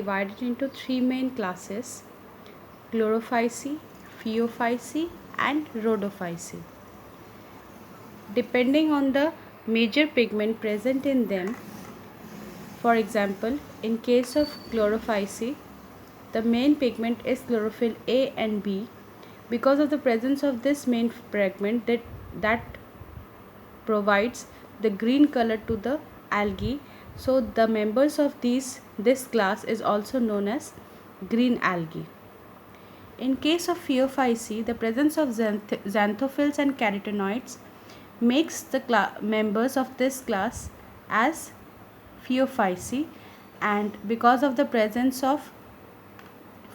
divided into three main classes: chlorophyce, phaeophyce, and rhodophyce. Depending on the major pigment present in them, for example, in case of chlorophyce, the main pigment is chlorophyll A and B. Because of the presence of this main pigment that provides the green color to the algae, so the members of this class is also known as green algae. In case of phaeophyce, the presence of xanthophylls and carotenoids makes the members of this class as phaeophyce, and because of the presence of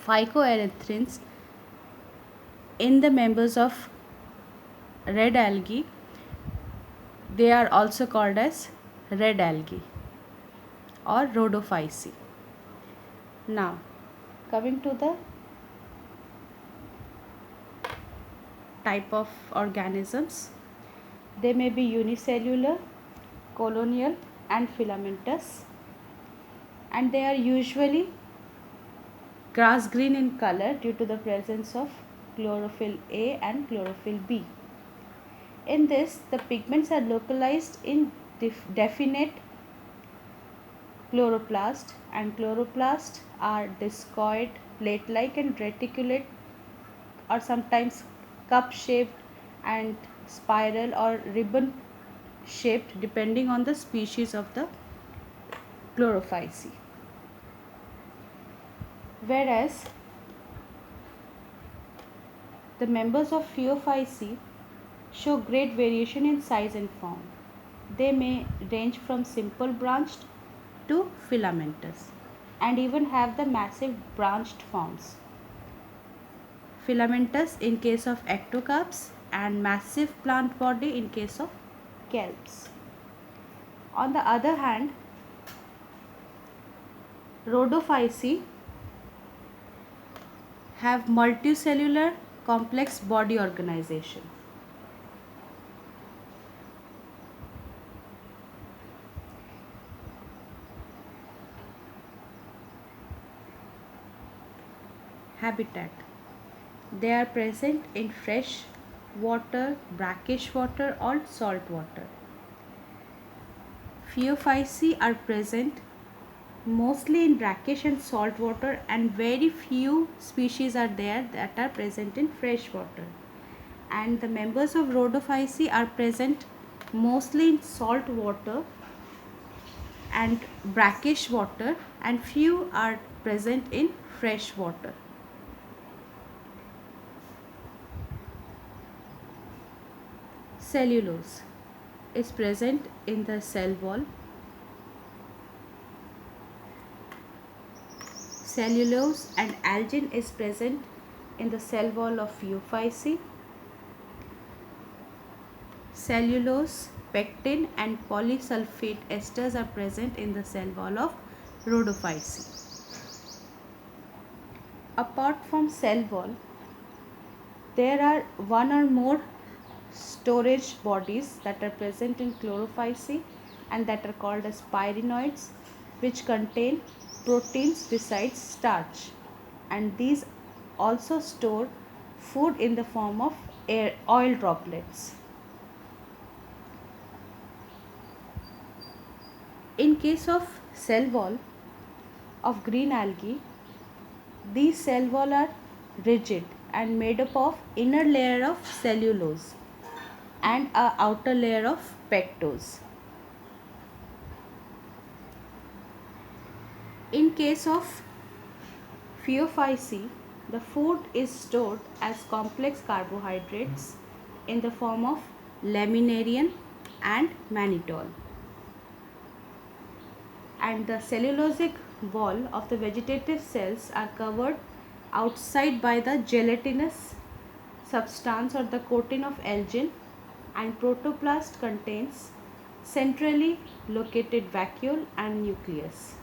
phycoerythrins in the members of red algae, they are also called as red algae or rhodophyce. Now, coming to the type of organisms, they may be unicellular, colonial, and filamentous, and they are usually grass green in color due to the presence of chlorophyll A and chlorophyll B. In this, the pigments are localized in definite chloroplast, and chloroplasts are discoid, plate-like, and reticulate, or sometimes cup-shaped and spiral or ribbon-shaped depending on the species of the chlorophyce. Whereas the members of phaeophyce show great variation in size and form. They may range from simple branched to filamentous and even have the massive branched forms. Filamentous in case of ectocarps and massive plant body in case of kelps. On the other hand, rhodophyce have multicellular complex body organization. Habitat. They are present in fresh water, brackish water, or salt water. Phaeophyce are present mostly in brackish and salt water, and very few species are there that are present in fresh water. And the members of rhodophyce are present mostly in salt water and brackish water, and few are present in fresh water. Cellulose is present in the cell wall. Cellulose and algin is present in the cell wall of phaeophyce. Cellulose, pectin, and polysulfate esters are present in the cell wall of rhodophyce. Apart from cell wall, there are one or more storage bodies that are present in chlorophyce and that are called as pyrenoids, which contain proteins besides starch, and these also store food in the form of oil droplets. In case of cell wall of green algae, these cell wall are rigid and made up of inner layer of cellulose and a outer layer of pectose. In case of phaeophyce, the food is stored as complex carbohydrates in the form of laminarian and mannitol. And the cellulosic wall of the vegetative cells are covered outside by the gelatinous substance or the coating of algin, and protoplast contains centrally located vacuole and nucleus,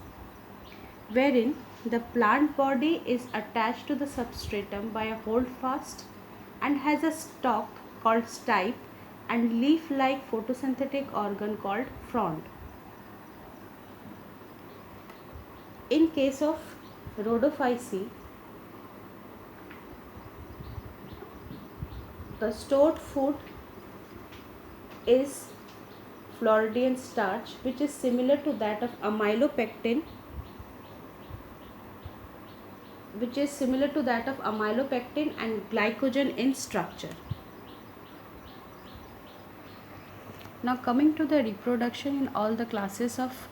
wherein the plant body is attached to the substratum by a holdfast and has a stalk called stipe and leaf-like photosynthetic organ called frond. In case of rhodophyceae, the stored food is Floridian starch, which is similar to that of amylopectin, and glycogen in structure. Now coming to the reproduction in all the classes of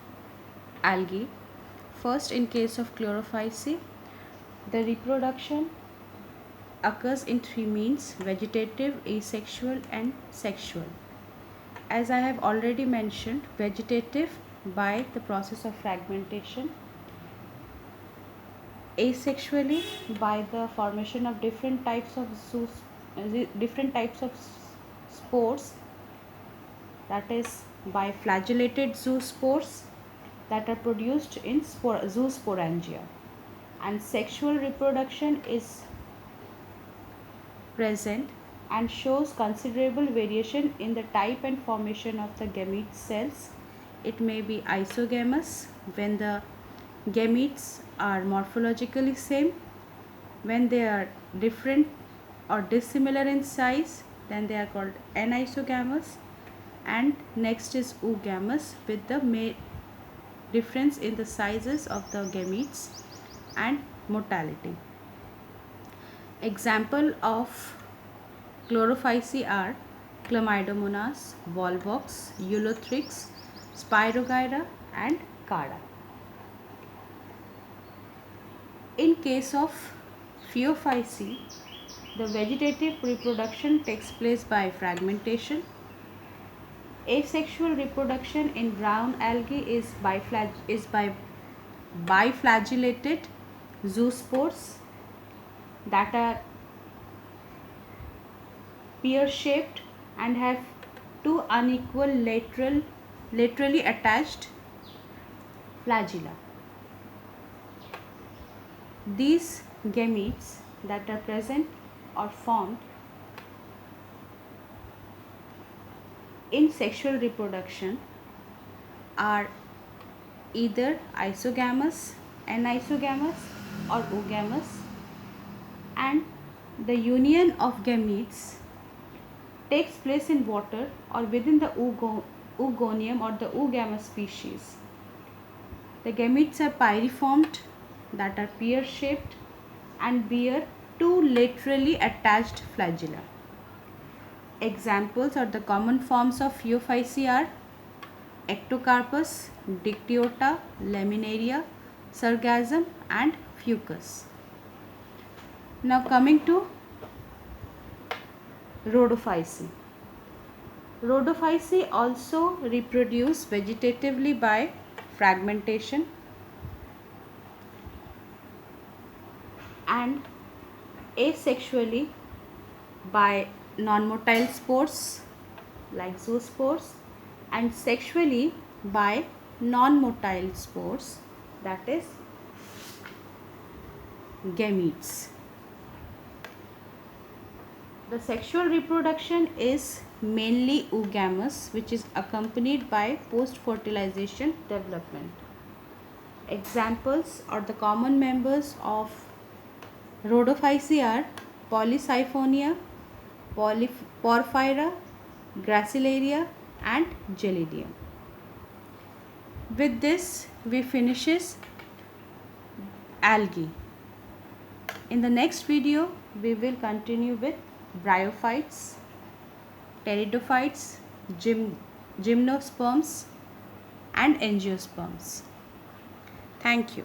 algae. First, in case of Chlorophyceae, the reproduction occurs in three means: vegetative, asexual and sexual. As I have already mentioned, vegetative by the process of fragmentation, asexually by the formation of different types of spores, that is by flagellated zoospores that are produced in zoosporangia, and sexual reproduction is present and shows considerable variation in the type and formation of the gamete cells. It may be isogamous when the gametes are morphologically same. When they are different or dissimilar in size, then they are called anisogamous. And next is oogamous, with the difference in the sizes of the gametes and motility. Example of Chlorophyceae are Chlamydomonas, Volvox, Eulothrix, Spirogyra and Carda. In case of Phaeophyceae, the vegetative reproduction takes place by fragmentation. Asexual reproduction in brown algae is by biflagellated zoospores that are pear-shaped and have two unequal laterally attached flagella. These gametes that are present or formed in sexual reproduction are either isogamous, anisogamous or oogamous, and the union of gametes takes place in water or within the oogonium or the oogamous species. The gametes are pyriformed, that are pear-shaped and bear two laterally attached flagella. Examples or the common forms of Phaeophyceae are Ectocarpus, Dictyota, Laminaria, Sargassum and Fucus. Now coming to Rhodophyceae. Rhodophyceae also reproduce vegetatively by fragmentation and asexually by non-motile spores like zoospores, and sexually by non-motile spores, that is gametes. The sexual reproduction is mainly oogamous, which is accompanied by post-fertilization development. Examples or the common members of Rhodophyceae are Polysiphonia, Porphyra, Gracilaria and Gelidium. With this we finishes algae. In the next video we will continue with bryophytes, pteridophytes, gymnosperms and angiosperms. Thank you.